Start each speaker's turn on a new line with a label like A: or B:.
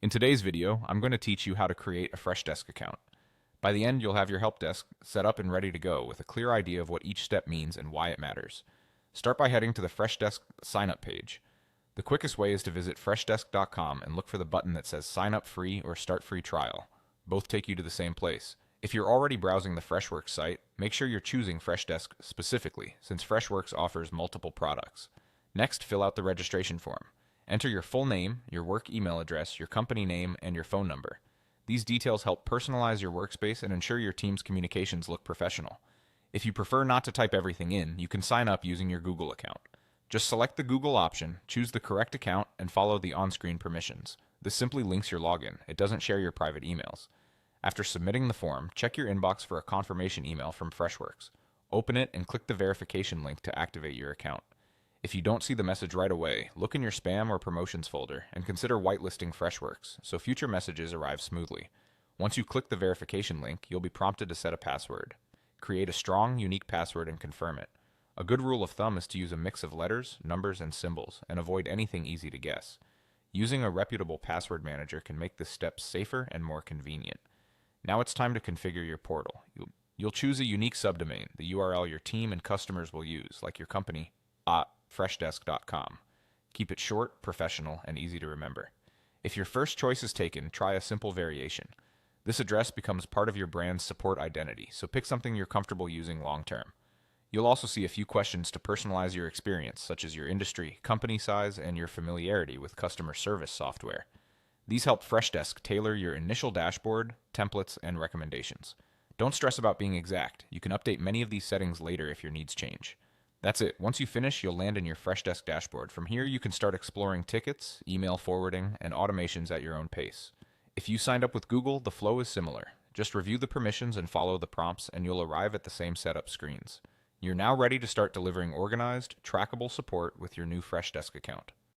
A: In today's video, I'm going to teach you how to create a Freshdesk account. By the end, you'll have your help desk set up and ready to go with a clear idea of what each step means and why it matters. Start by heading to the Freshdesk signup page. The quickest way is to visit freshdesk.com and look for the button that says Sign Up Free or Start Free Trial. Both take you to the same place. If you're already browsing the Freshworks site, make sure you're choosing Freshdesk specifically, since Freshworks offers multiple products. Next, fill out the registration form. Enter your full name, your work email address, your company name, and your phone number. These details help personalize your workspace and ensure your team's communications look professional. If you prefer not to type everything in, you can sign up using your Google account. Just select the Google option, choose the correct account, and follow the on-screen permissions. This simply links your login. It doesn't share your private emails. After submitting the form, check your inbox for a confirmation email from Freshworks. Open it and click the verification link to activate your account. If you don't see the message right away, look in your spam or promotions folder and consider whitelisting Freshworks so future messages arrive smoothly. Once you click the verification link, you'll be prompted to set a password. Create a strong, unique password and confirm it. A good rule of thumb is to use a mix of letters, numbers, and symbols, and avoid anything easy to guess. Using a reputable password manager can make this step safer and more convenient. Now it's time to configure your portal. You'll choose a unique subdomain, the URL your team and customers will use, like your company, freshdesk.com. Keep it short, professional, and easy to remember. If your first choice is taken, try a simple variation. This address becomes part of your brand's support identity, so pick something you're comfortable using long term. You'll also see a few questions to personalize your experience, such as your industry, company size, and your familiarity with customer service software. These help Freshdesk tailor your initial dashboard, templates, and recommendations. Don't stress about being exact. You can update many of these settings later if your needs change. That's it. Once you finish, you'll land in your Freshdesk dashboard. From here, you can start exploring tickets, email forwarding, and automations at your own pace. If you signed up with Google, the flow is similar. Just review the permissions and follow the prompts, and you'll arrive at the same setup screens. You're now ready to start delivering organized, trackable support with your new Freshdesk account.